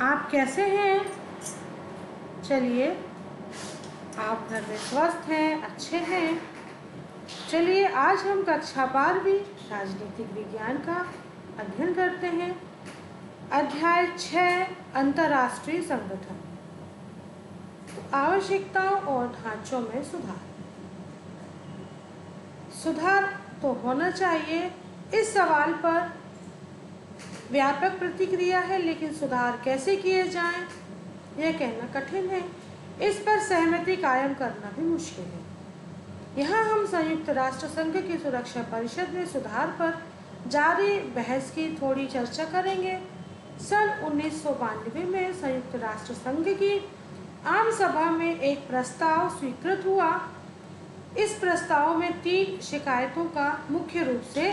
आप कैसे हैं? चलिए, आप घर में स्वस्थ हैं, अच्छे हैं। चलिए, आज हम कक्षा 12वीं राजनीतिक विज्ञान का अध्ययन करते हैं। अध्याय 6 अंतर्राष्ट्रीय संगठन, आवश्यकताओं और ढांचों में सुधार। सुधार तो होना चाहिए, इस सवाल पर व्यापक प्रतिक्रिया है, लेकिन सुधार कैसे किए जाएं, यह कहना कठिन है। इस पर सहमति कायम करना भी मुश्किल है। यहाँ हम संयुक्त राष्ट्र संघ की सुरक्षा परिषद में सुधार पर जारी बहस की थोड़ी चर्चा करेंगे। सन 1992 में संयुक्त राष्ट्र संघ की आम सभा में एक प्रस्ताव स्वीकृत हुआ। इस प्रस्ताव में 3 शिकायतों का मुख्य रूप से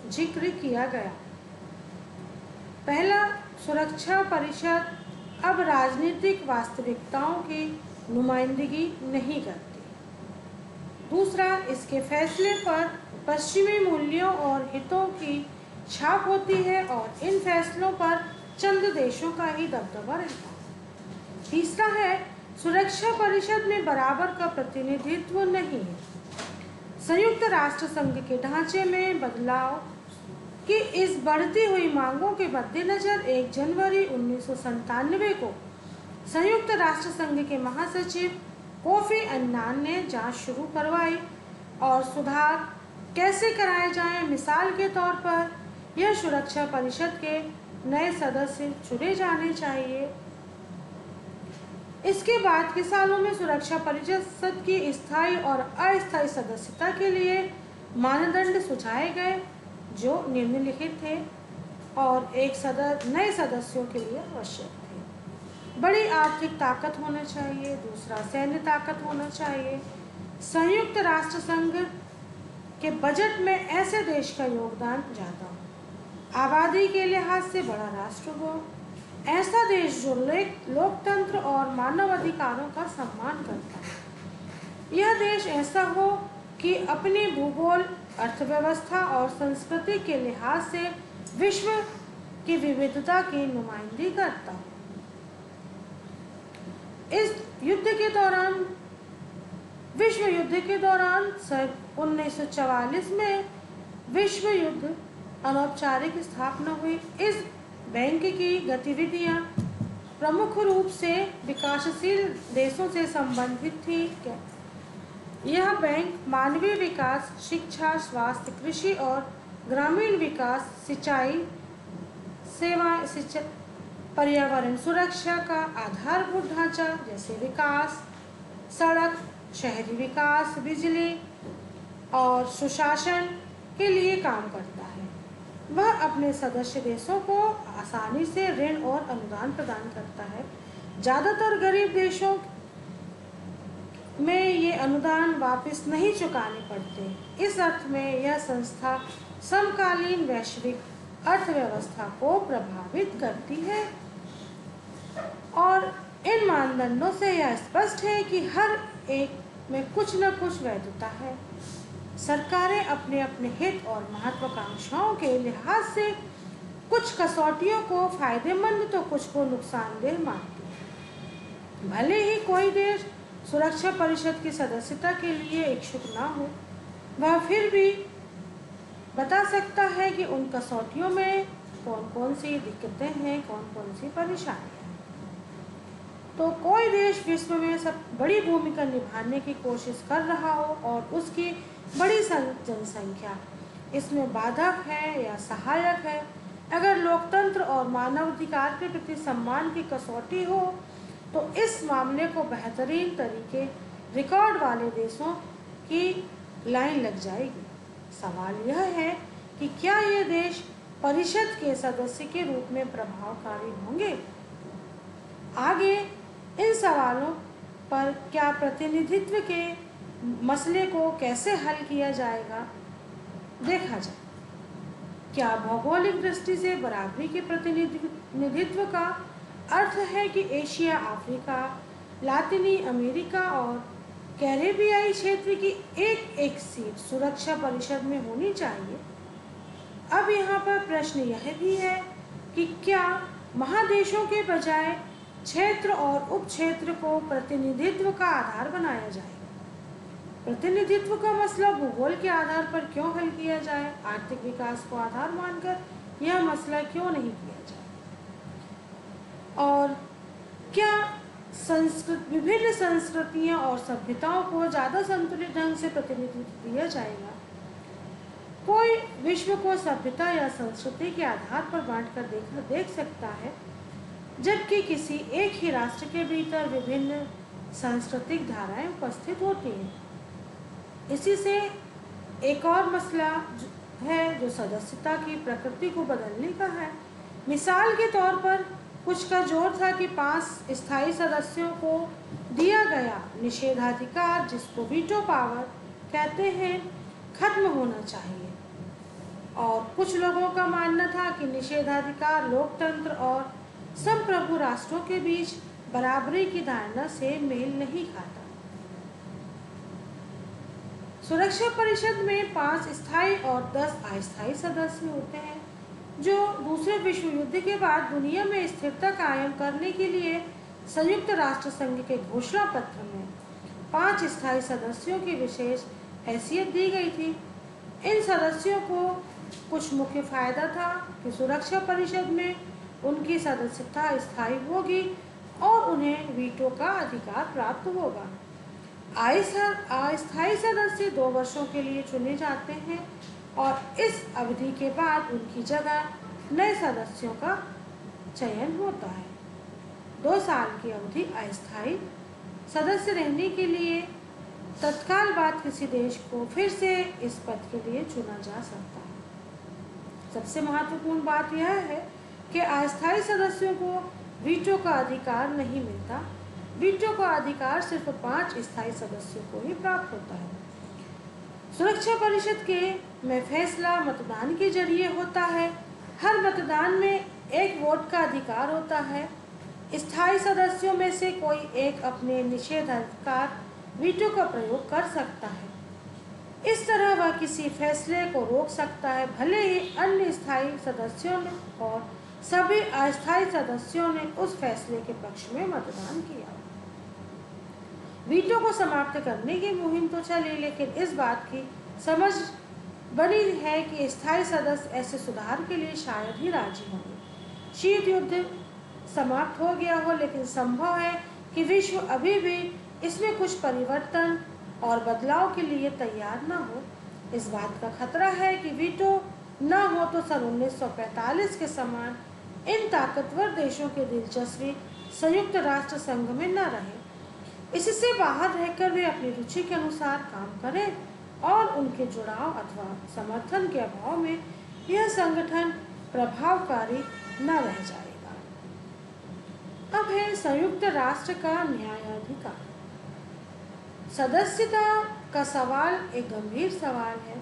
जिक्र किया गया। पहला, सुरक्षा परिषद अब राजनीतिक वास्तविकताओं की नुमाइंदगी नहीं करती। दूसरा, इसके फैसले पर पश्चिमी मूल्यों और हितों की छाप होती है और इन फैसलों पर चंद देशों का ही दबदबा रहता है। तीसरा है, सुरक्षा परिषद में बराबर का प्रतिनिधित्व नहीं है। संयुक्त राष्ट्र संघ के ढांचे में बदलाव कि इस बढ़ती हुई मांगों के मद्देनजर 1 जनवरी 1997 को संयुक्त राष्ट्र संघ के महासचिव कोफी अन्नान ने जांच शुरू करवाई और सुधार कैसे कराए जाएं। मिसाल के तौर पर यह सुरक्षा परिषद के नए सदस्य चुने जाने चाहिए। इसके बाद के सालों में सुरक्षा परिषद की स्थायी और अस्थायी सदस्यता के लिए मानदंड सुझाए गए जो निम्नलिखित थे और नए सदस्यों के लिए आवश्यक थे। बड़ी आर्थिक ताकत होना चाहिए। दूसरा, सैन्य ताकत होना चाहिए। संयुक्त राष्ट्र संघ के बजट में ऐसे देश का योगदान ज़्यादा हो। आबादी के लिहाज से बड़ा राष्ट्र हो। ऐसा देश जो लोकतंत्र और मानव अधिकारों का सम्मान करता है। यह देश ऐसा हो कि अपनी भूगोल, अर्थव्यवस्था और संस्कृति के लिहाज से विश्व की विविधता की नुमाइंदगी करता हो। विश्व युद्ध के दौरान सन 1944 में विश्व युद्ध अनौपचारिक स्थापना हुई। इस बैंक की गतिविधियां प्रमुख रूप से विकासशील देशों से संबंधित थी। यह बैंक मानवीय विकास, शिक्षा, स्वास्थ्य, कृषि और ग्रामीण विकास, सिंचाई सेवाएं, पर्यावरण सुरक्षा का आधारभूत ढांचा जैसे विकास, सड़क, शहरी विकास, बिजली और सुशासन के लिए काम करता है। वह अपने सदस्य देशों को आसानी से ऋण और अनुदान प्रदान करता है। ज़्यादातर गरीब देशों में ये अनुदान वापस नहीं चुकाने पड़ते। इस अर्थ में यह संस्था समकालीन वैश्विक अर्थव्यवस्था को प्रभावित करती है और इन मानदंडों से यह स्पष्ट है कि हर एक में कुछ न कुछ वैधता है। सरकारें अपने अपने हित और महत्वाकांक्षाओं के लिहाज से कुछ कसौटियों को फायदेमंद तो कुछ को नुकसानदेह मानती है। भले ही कोई देश सुरक्षा परिषद की सदस्यता के लिए इच्छुक ना हो, वह फिर भी बता सकता है कि उन कसौटियों में कौन कौन सी दिक्कतें हैं, कौन कौन सी परेशानियां हैं। तो कोई देश विश्व में सब बड़ी भूमिका निभाने की कोशिश कर रहा हो और उसकी बड़ी जनसंख्या इसमें बाधक है या सहायक है। अगर लोकतंत्र और मानवाधिकार के प्रति सम्मान की कसौटी हो तो इस मामले को बेहतरीन तरीके रिकॉर्ड वाले देशों की लाइन लग जाएगी। सवाल यह है कि क्या ये देश परिषद के सदस्य के रूप में प्रभावकारी होंगे। आगे इन सवालों पर क्या प्रतिनिधित्व के मसले को कैसे हल किया जाएगा देखा जाए। क्या भौगोलिक दृष्टि से बराबरी के प्रतिनिधित्व का अर्थ है कि एशिया, अफ्रीका, लातिनी अमेरिका और कैरेबियाई क्षेत्र की एक सीट सुरक्षा परिषद में होनी चाहिए। अब यहाँ पर प्रश्न यह भी है कि क्या महादेशों के बजाय क्षेत्र और उपक्षेत्र को प्रतिनिधित्व का आधार बनाया जाए। प्रतिनिधित्व का मसला भूगोल के आधार पर क्यों हल किया जाए? आर्थिक विकास को आधार मानकर यह मसला क्यों नहीं किया जाए? और क्या विभिन्न संस्कृतियां और सभ्यताओं को ज़्यादा संतुलित ढंग से प्रतिनिधित्व दिया जाएगा? कोई विश्व को सभ्यता या संस्कृति के आधार पर बांटकर देख सकता है, जबकि किसी एक ही राष्ट्र के भीतर विभिन्न सांस्कृतिक धाराएं उपस्थित होती हैं। इसी से एक और मसला है जो सदस्यता की प्रकृति को बदलने का है। मिसाल के तौर पर कुछ का जोर था कि 5 स्थायी सदस्यों को दिया गया निषेधाधिकार, जिसको वीटो पावर कहते हैं, खत्म होना चाहिए। और कुछ लोगों का मानना था कि निषेधाधिकार लोकतंत्र और संप्रभु राष्ट्रों के बीच बराबरी की धारणा से मेल नहीं खाता। सुरक्षा परिषद में 5 स्थायी और 10 अस्थायी सदस्य होते हैं, जो दूसरे विश्व युद्ध के बाद दुनिया में स्थिरता कायम करने के लिए संयुक्त राष्ट्र संघ के घोषणा पत्र में 5 स्थायी सदस्यों की विशेष हैसियत दी गई थी। इन सदस्यों को कुछ मुख्य फायदा था कि सुरक्षा परिषद में उनकी सदस्यता स्थायी होगी और उन्हें वीटो का अधिकार प्राप्त होगा। अस्थायी सदस्य 2 वर्षों के लिए चुने जाते हैं और इस अवधि के बाद उनकी जगह नए सदस्यों का चयन होता है। 2 साल की अवधि अस्थायी सदस्य रहने के लिए तत्काल बाद किसी देश को फिर से इस पद के लिए चुना जा सकता है। सबसे महत्वपूर्ण बात यह है कि अस्थायी सदस्यों को वीटो का अधिकार नहीं मिलता। वीटो का अधिकार सिर्फ 5 स्थायी सदस्यों को ही प्राप्त होता है। सुरक्षा परिषद में फैसला मतदान के जरिए होता है। हर मतदान में 1 वोट का अधिकार होता है। स्थायी सदस्यों में से कोई एक अपने निषेधाधिकार वीटो का प्रयोग कर सकता है। इस तरह वह किसी फैसले को रोक सकता है, भले ही अन्य स्थायी सदस्यों ने और सभी अस्थायी सदस्यों ने उस फैसले के पक्ष में मतदान किया। वीटो को समाप्त करने की मुहिम तो चली, लेकिन इस बात की समझ बनी है कि स्थायी सदस्य ऐसे सुधार के लिए शायद ही राजी होंगे। शीत युद्ध समाप्त हो गया हो, लेकिन संभव है कि विश्व अभी भी इसमें कुछ परिवर्तन और बदलाव के लिए तैयार न हो। इस बात का खतरा है कि वीटो न हो तो सन 1945 के समान इन ताकतवर देशों की दिलचस्पी संयुक्त राष्ट्र संघ में न रहे। इससे बाहर रहकर वे अपनी रुचि के अनुसार काम करें और उनके जुड़ाव अथवा समर्थन के अभाव में यह संगठन प्रभावकारी न रह जाएगा। अब है संयुक्त राष्ट्र का न्यायाधिकार। सदस्यता का सवाल एक गंभीर सवाल है,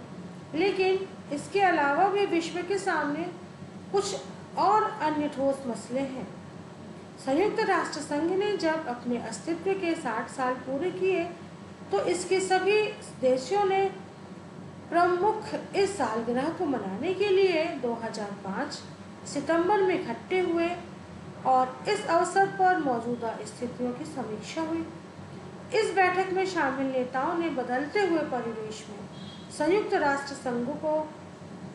लेकिन इसके अलावा भी विश्व के सामने कुछ और अन्य ठोस मसले हैं। संयुक्त राष्ट्र संघ ने जब अपने अस्तित्व के 60 साल पूरे किए तो इसके सभी देशों ने प्रमुख इस सालगिरह को मनाने के लिए 2005 सितंबर में इकट्ठे हुए और इस अवसर पर मौजूदा स्थितियों की समीक्षा हुई। इस बैठक में शामिल नेताओं ने बदलते हुए परिवेश में संयुक्त राष्ट्र संघ को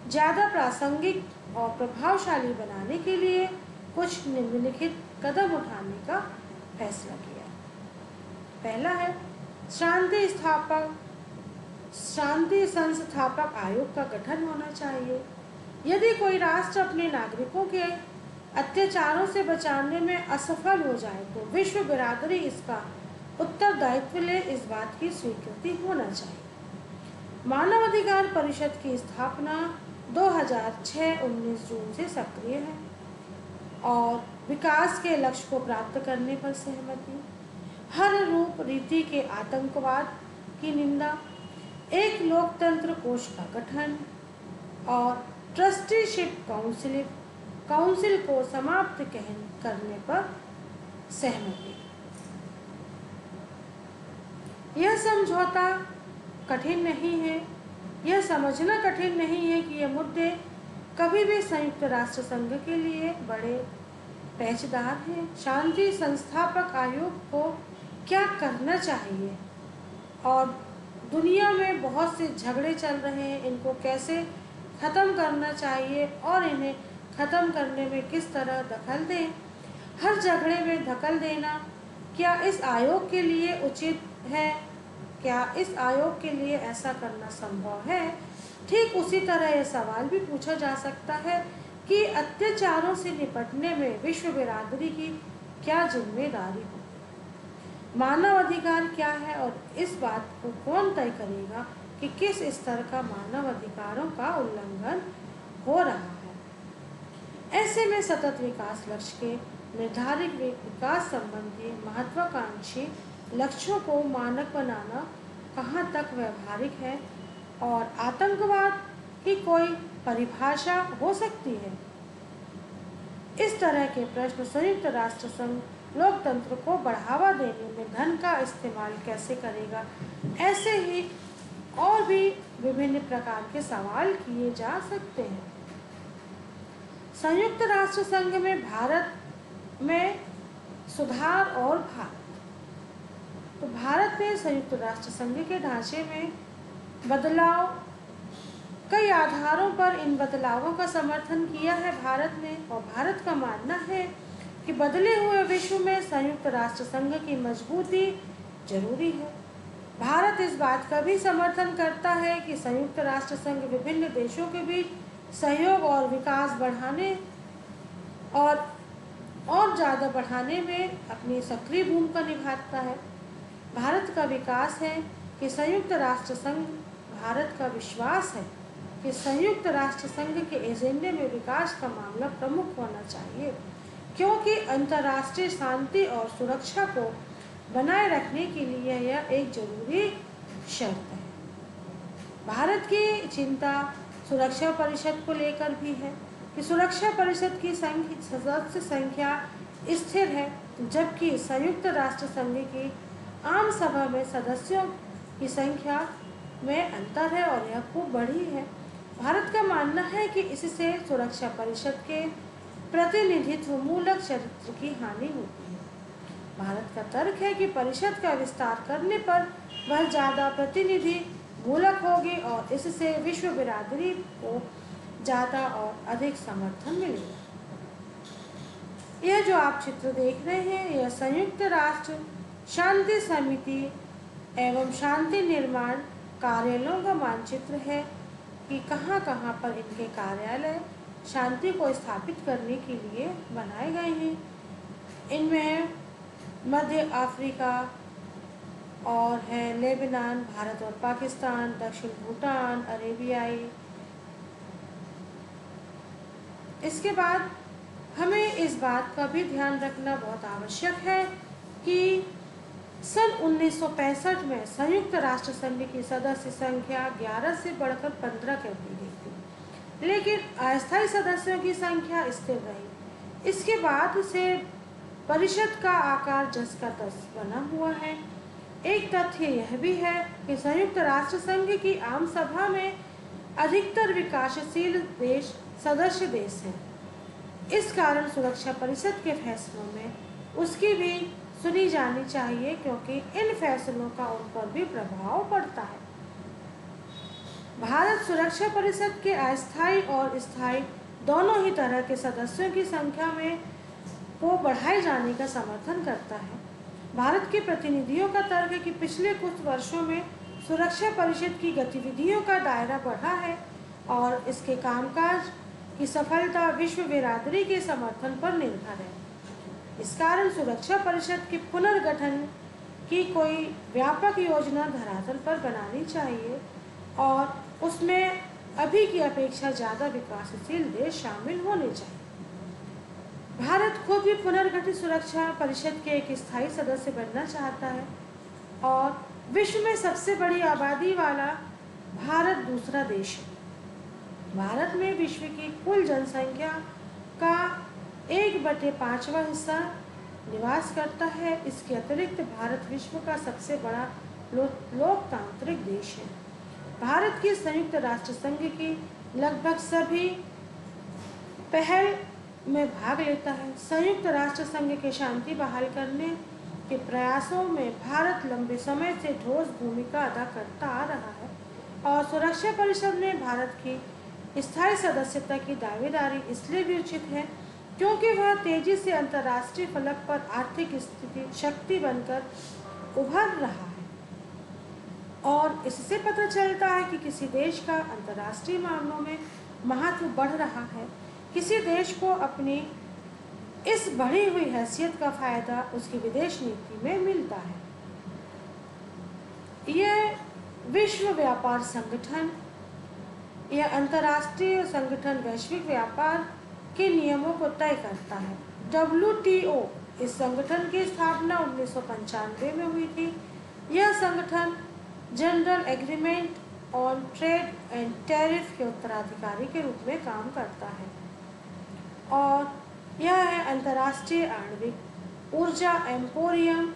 ज़्यादा प्रासंगिक और प्रभावशाली बनाने के लिए कुछ निम्नलिखित कदम उठाने का फैसला किया। पहला है शांति संस्थापक आयोग का गठन होना चाहिए। यदि कोई राष्ट्र अपने नागरिकों के अत्याचारों से बचाने में असफल हो जाए तो विश्व बिरादरी इसका उत्तरदायित्व ले, इस बात की स्वीकृति होना चाहिए। मानवाधिकार परिषद की स्थापना 2006-19 जून से सक्रिय है और विकास के लक्ष्य को प्राप्त करने पर सहमति, हर रूप रीति के आतंकवाद की निंदा, एक लोकतंत्र कोष का गठन और ट्रस्टीशिप काउंसिल को समाप्त करने पर सहमति। यह समझौता कठिन नहीं है। यह समझना कठिन नहीं है कि ये मुद्दे कभी भी संयुक्त राष्ट्र संघ के लिए बड़े पेचदार है। शांति संस्थापक आयोग को क्या करना चाहिए और दुनिया में बहुत से झगड़े चल रहे हैं, इनको कैसे ख़त्म करना चाहिए और इन्हें ख़त्म करने में किस तरह दखल दें। हर झगड़े में दखल देना क्या इस आयोग के लिए उचित है? क्या इस आयोग के लिए ऐसा करना संभव है? ठीक उसी तरह यह सवाल भी पूछा जा सकता है कि अत्याचारों से निपटने में विश्व बिरादरी की क्या जिम्मेदारी हो? मानव अधिकार क्या है और इस बात को कौन तय करेगा कि किस स्तर का मानव अधिकारों का उल्लंघन हो रहा है? ऐसे में सतत विकास लक्ष्य के निर्धारित विकास संबंधी महत्वाकांक्षी लक्ष्यों को मानक बनाना कहाँ तक व्यवहारिक है और आतंकवाद की कोई परिभाषा हो सकती है? इस तरह के प्रश्न संयुक्त राष्ट्र संघ लोकतंत्र को बढ़ावा देने में धन का इस्तेमाल कैसे करेगा, ऐसे ही और भी विभिन्न प्रकार के सवाल किए जा सकते हैं। संयुक्त राष्ट्र संघ में भारत में सुधार और तो भारत ने संयुक्त राष्ट्र संघ के ढांचे में बदलाव कई आधारों पर इन बदलावों का समर्थन किया है भारत ने, और भारत का मानना है कि बदले हुए विश्व में संयुक्त राष्ट्र संघ की मजबूती जरूरी है। भारत इस बात का भी समर्थन करता है कि संयुक्त राष्ट्र संघ विभिन्न देशों के बीच सहयोग और विकास बढ़ाने और ज़्यादा बढ़ाने में अपनी सक्रिय भूमिका निभाता है। भारत का विकास है कि संयुक्त राष्ट्र संघ भारत का विश्वास है कि संयुक्त राष्ट्र संघ के एजेंडे में विकास का मामला प्रमुख होना चाहिए, क्योंकि अंतर्राष्ट्रीय शांति और सुरक्षा को बनाए रखने के लिए यह एक जरूरी शर्त है। भारत की चिंता सुरक्षा परिषद को लेकर भी है कि सुरक्षा परिषद की सदस्य संख्या स्थिर है, जबकि संयुक्त राष्ट्र संघ की आम सभा में सदस्यों की संख्या में अंतर है और यह खूब बढ़ी है। भारत का मानना है कि इससे सुरक्षा परिषद के प्रतिनिधित्व मूलक चरित्र की हानि होती है। भारत का तर्क है कि परिषद का विस्तार करने पर वह ज़्यादा प्रतिनिधि मूलक होगी और इससे विश्व बिरादरी को ज़्यादा और अधिक समर्थन मिलेगा। यह जो आप चित्र देख रहे हैं, यह संयुक्त राष्ट्र शांति समिति एवं शांति निर्माण कार्यालयों का मानचित्र है कि कहाँ कहाँ पर इनके कार्यालय शांति को स्थापित करने के लिए बनाए गए हैं। इनमें मध्य अफ्रीका और है लेबनान, भारत और पाकिस्तान, दक्षिण भूटान, अरेबियाई। इसके बाद हमें इस बात का भी ध्यान रखना बहुत आवश्यक है कि सन 1965 में संयुक्त राष्ट्र संघ की सदस्य संख्या 11 से बढ़कर 15 कर दी गई थी, लेकिन अस्थायी सदस्यों की संख्या स्थिर रही। इसके बाद से परिषद का आकार जस का तस बना हुआ है। एक तथ्य यह भी है कि संयुक्त राष्ट्र संघ की आम सभा में अधिकतर विकासशील देश सदस्य देश हैं। इस कारण सुरक्षा परिषद के फैसलों में उसकी भी सुनी जानी चाहिए, क्योंकि इन फैसलों का उन पर भी प्रभाव पड़ता है। भारत सुरक्षा परिषद के अस्थायी और स्थायी दोनों ही तरह के सदस्यों की संख्या में को बढ़ाए जाने का समर्थन करता है। भारत के प्रतिनिधियों का तर्क है कि पिछले कुछ वर्षों में सुरक्षा परिषद की गतिविधियों का दायरा बढ़ा है और इसके कामकाज की सफलता विश्व बिरादरी के समर्थन पर निर्भर है। इस कारण सुरक्षा परिषद के पुनर्गठन की कोई व्यापक योजना धरातल पर बनानी चाहिए और उसमें अभी की अपेक्षा ज़्यादा विकासशील देश शामिल होने चाहिए। भारत खुद भी पुनर्गठित सुरक्षा परिषद के एक स्थायी सदस्य बनना चाहता है और विश्व में सबसे बड़ी आबादी वाला भारत दूसरा देश है। भारत में विश्व की कुल जनसंख्या का 1/5वां हिस्सा निवास करता है। इसके अतिरिक्त भारत विश्व का सबसे बड़ा लोकतांत्रिक देश है। भारत की संयुक्त राष्ट्र संघ की लगभग सभी पहल में भाग लेता है। संयुक्त राष्ट्र संघ के शांति बहाल करने के प्रयासों में भारत लंबे समय से ठोस भूमिका अदा करता आ रहा है और सुरक्षा परिषद में भारत की स्थायी सदस्यता की दावेदारी इसलिए भी उचित है क्योंकि वह तेजी से अंतर्राष्ट्रीय फलक पर आर्थिक स्थिति शक्ति बनकर उभर रहा है और इससे पता चलता है कि किसी देश का अंतर्राष्ट्रीय मामलों में महत्व बढ़ रहा है। किसी देश को अपनी इस बढ़ी हुई हैसियत का फायदा उसकी विदेश नीति में मिलता है। यह विश्व व्यापार संगठन, यह अंतर्राष्ट्रीय संगठन वैश्विक व्यापार के नियमों को तय करता है। WTO इस संगठन की स्थापना 1995 में हुई थी। यह संगठन general agreement on trade and tariff के उत्तराधिकारी के रूप में काम करता है और यह है अंतर्राष्ट्रीय आणविक ऊर्जा एम्पोरियम।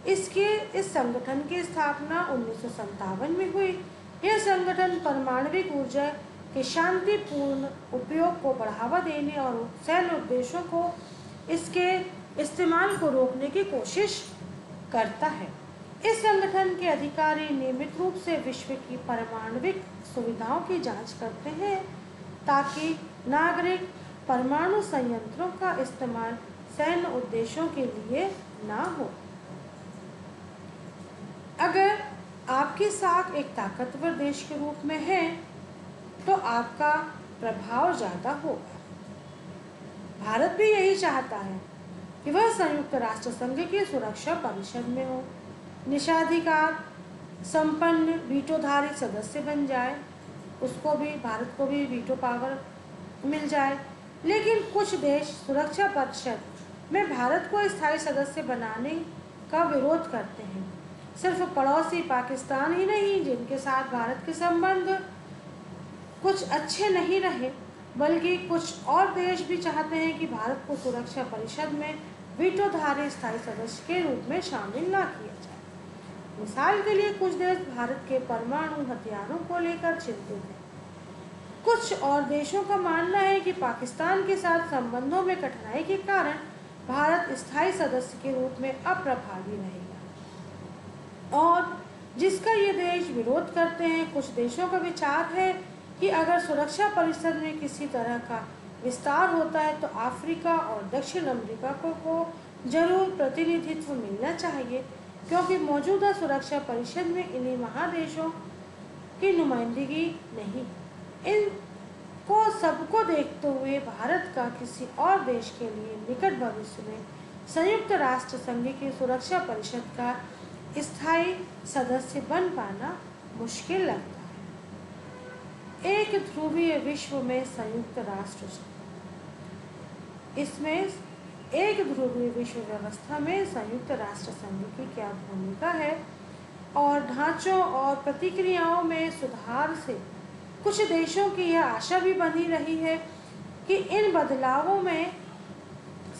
इस संगठन की स्थापना 1957 में हुई। यह संगठन परमाणविक ऊर्जा के शांतिपूर्ण उपयोग को बढ़ावा देने और सैन्य उद्देश्यों को इसके इस्तेमाल को रोकने की कोशिश करता है। इस संगठन के अधिकारी नियमित रूप से विश्व की परमाणविक सुविधाओं की जांच करते हैं ताकि नागरिक परमाणु संयंत्रों का इस्तेमाल सैन्य उद्देश्यों के लिए ना हो। अगर आपकी साख एक ताकतवर देश के रूप में है तो आपका प्रभाव ज़्यादा होगा। भारत भी यही चाहता है कि वह संयुक्त राष्ट्र संघ की सुरक्षा परिषद में हो, निषाधिकार संपन्न वीटोधारी सदस्य बन जाए, भारत को भी वीटो पावर मिल जाए। लेकिन कुछ देश सुरक्षा परिषद में भारत को स्थायी सदस्य बनाने का विरोध करते हैं। सिर्फ पड़ोसी पाकिस्तान ही नहीं जिनके साथ भारत के संबंध कुछ अच्छे नहीं रहे, बल्कि कुछ और देश भी चाहते हैं कि भारत को सुरक्षा परिषद में वीटोधारी स्थायी सदस्य के रूप में शामिल ना किया जाए। मिसाल के लिए कुछ देश भारत के परमाणु हथियारों को लेकर चिंतित हैं। कुछ और देशों का मानना है कि पाकिस्तान के साथ संबंधों में कठिनाई के कारण भारत स्थायी सदस्य के रूप में अप्रभावी रहेगा और जिसका ये देश विरोध करते हैं। कुछ देशों का विचार है कि अगर सुरक्षा परिषद में किसी तरह का विस्तार होता है तो अफ्रीका और दक्षिण अमेरिका को जरूर प्रतिनिधित्व मिलना चाहिए क्योंकि मौजूदा सुरक्षा परिषद में इन्हीं महादेशों की नुमाइंदगी नहीं। इनको सबको देखते हुए भारत का किसी और देश के लिए निकट भविष्य में संयुक्त राष्ट्र संघ की सुरक्षा परिषद का स्थायी सदस्य बन पाना मुश्किल लगता है। एक ध्रुवीय विश्व में संयुक्त राष्ट्र इसमें एक ध्रुवीय विश्व व्यवस्था में संयुक्त राष्ट्र संघ की क्या भूमिका है और ढांचों और प्रतिक्रियाओं में सुधार से कुछ देशों की यह आशा भी बनी रही है कि इन बदलावों में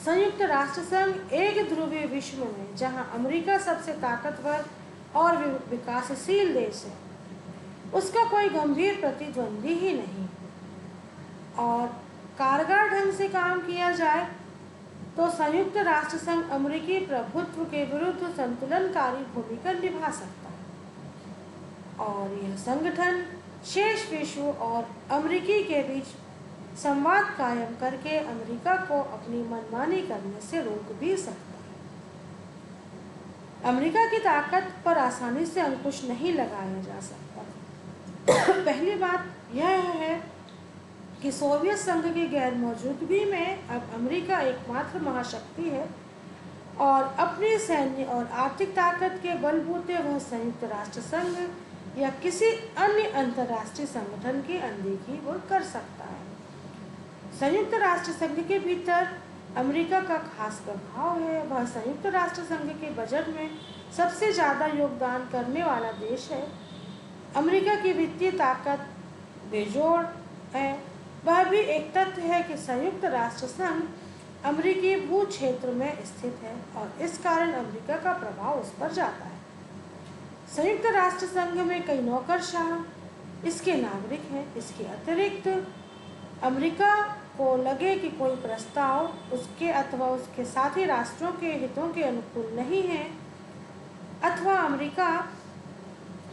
संयुक्त राष्ट्र संघ एक ध्रुवीय विश्व में जहां अमेरिका सबसे ताकतवर और विकासशील देश है उसका कोई गंभीर प्रतिद्वंदी ही नहीं और कारगर ढंग से काम किया जाए तो संयुक्त राष्ट्र संघ अमेरिकी प्रभुत्व के विरुद्ध संतुलनकारी भूमिका निभा सकता है और यह संगठन शेष विश्व और अमेरिकी के बीच संवाद कायम करके अमेरिका को अपनी मनमानी करने से रोक भी सकता है। अमेरिका की ताकत पर आसानी से अंकुश नहीं लगाया जा सकता। पहली बात यह है कि सोवियत संघ की गैर मौजूदगी में अब अमेरिका एकमात्र महाशक्ति है और अपनी सैन्य और आर्थिक ताकत के बलबूते वह संयुक्त राष्ट्र संघ या किसी अन्य अंतर्राष्ट्रीय संगठन की अनदेखी वो कर सकता है। संयुक्त राष्ट्र संघ के भीतर अमेरिका का खास प्रभाव है। वह संयुक्त राष्ट्र संघ के बजट में सबसे ज़्यादा योगदान करने वाला देश है। अमेरिका की वित्तीय ताकत बेजोड़ है। वह भी एक तथ्य है कि संयुक्त राष्ट्र संघ अमेरिकी भू क्षेत्र में स्थित है और इस कारण अमेरिका का प्रभाव उस पर जाता है। संयुक्त राष्ट्र संघ में कई नौकरशाह इसके नागरिक हैं। इसके अतिरिक्त अमेरिका को लगे कि कोई प्रस्ताव उसके अथवा उसके साथी राष्ट्रों के हितों के अनुकूल नहीं है, अथवा अमेरिका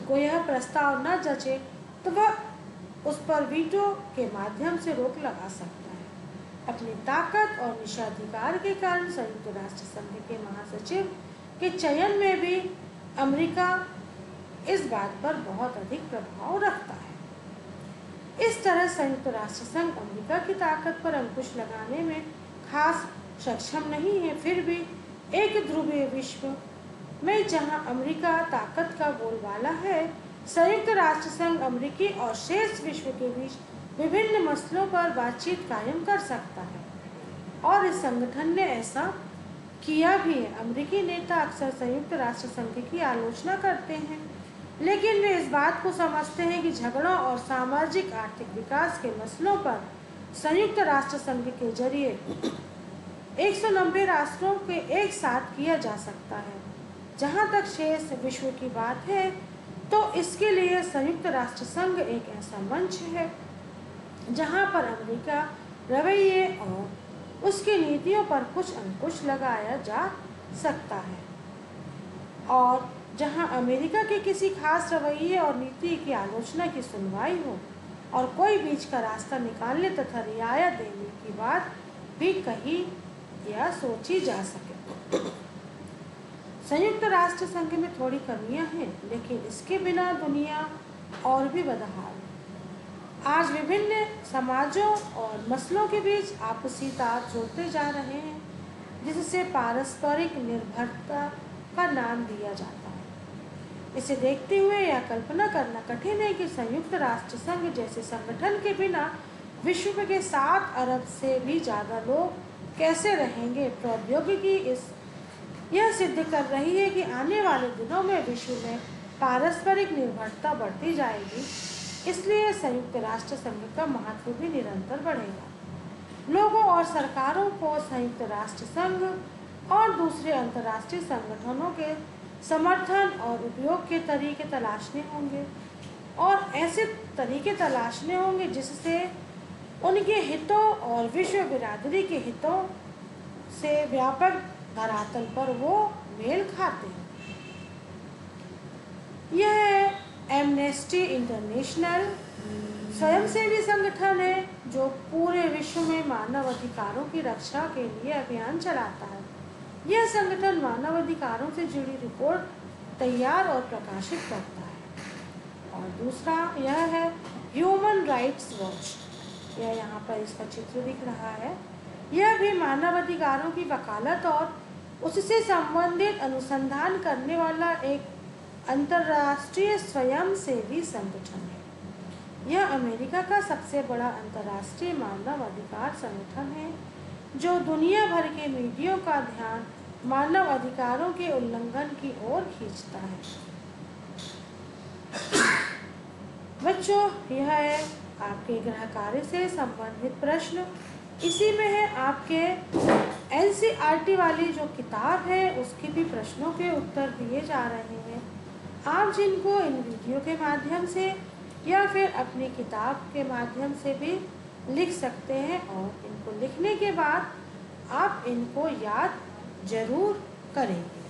को यह प्रस्ताव न जचे, तो वह उस पर वीटो के माध्यम से रोक लगा सकता है। अपनी ताकत और निषेधाधिकार के कारण संयुक्त राष्ट्र संघ के महासचिव के चयन में भी अमेरिका इस बात पर बहुत अधिक प्रभाव रखता है। इस तरह संयुक्त राष्ट्र संघ अमेरिका की ताकत पर अंकुश लगाने में खास सक्षम नहीं है। फिर भी एक ध्रुवीय विश्व में जहां अमेरिका ताकत का बोलबाला है, संयुक्त राष्ट्र संघ अमेरिकी और शेष विश्व के बीच विभिन्न मसलों पर बातचीत कायम कर सकता है, और इस संगठन ने ऐसा किया भी है। अमेरिकी नेता अक्सर संयुक्त राष्ट्र संघ की आलोचना करते हैं, लेकिन वे इस बात को समझते हैं कि झगड़ों और सामाजिक आर्थिक विकास के मसलों पर संयुक्त राष्ट्र संघ के जरिए 190 राष्ट्रों के एक साथ किया जा सकता है। जहां तक शेष विश्व की बात है, तो इसके लिए संयुक्त राष्ट्र संघ एक ऐसा मंच है जहां पर अमेरिका रवैये और उसकी नीतियों पर कुछ अंकुश लगाया जा सकता है, और जहां अमेरिका के किसी खास रवैये और नीति की आलोचना की सुनवाई हो और कोई बीच का रास्ता निकालने तथा रियायत देने की बात भी कही या सोची जा सके। संयुक्त राष्ट्र संघ में थोड़ी कमियां हैं, लेकिन इसके बिना दुनिया और भी बदहाल है। आज विभिन्न समाजों और मसलों के बीच आपसी तार जोड़ते जा रहे हैं, जिससे पारस्परिक निर्भरता का नाम दिया जाता है। इसे देखते हुए यह कल्पना करना कठिन है कि संयुक्त राष्ट्र संघ जैसे संगठन के बिना विश्व के 7 अरब से भी ज़्यादा लोग कैसे रहेंगे। प्रौद्योगिकी यह सिद्ध कर रही है कि आने वाले दिनों में विश्व में पारस्परिक निर्भरता बढ़ती जाएगी, इसलिए संयुक्त राष्ट्र संघ का महत्व भी निरंतर बढ़ेगा। लोगों और सरकारों को संयुक्त राष्ट्र संघ और दूसरे अंतर्राष्ट्रीय संगठनों के समर्थन और उपयोग के तरीके तलाशने होंगे, और ऐसे तरीके तलाशने होंगे जिससे उनके हितों और विश्व बिरादरी के हितों से व्यापक धरातल पर वो मेल खाते हैं। यह एमनेस्टी इंटरनेशनल स्वयंसेवी संगठन है जो पूरे विश्व में मानव अधिकारों की रक्षा के लिए अभियान चलाता है। यह संगठन मानव अधिकारों से जुड़ी रिपोर्ट तैयार और प्रकाशित करता है। और दूसरा यह है ह्यूमन राइट्स वॉच। यह यहाँ पर इसका चित्र दिख रहा है। यह भी मानव अधिकारों की वकालत और उससे संबंधित अनुसंधान करने वाला एक अंतर्राष्ट्रीय स्वयंसेवी संगठन है। यह अमेरिका का सबसे बड़ा अंतर्राष्ट्रीय मानव अधिकार संगठन है जो दुनिया भर के मीडिया का ध्यान मानव अधिकारों के उल्लंघन की ओर खींचता है। बच्चों, यह है आपके गृह कार्य से संबंधित प्रश्न। इसी में है आपके NCERT वाली जो किताब है उसके भी प्रश्नों के उत्तर दिए जा रहे हैं। आप जिनको इन वीडियो के माध्यम से या फिर अपनी किताब के माध्यम से भी लिख सकते हैं, और इनको लिखने के बाद आप इनको याद जरूर करेंगे।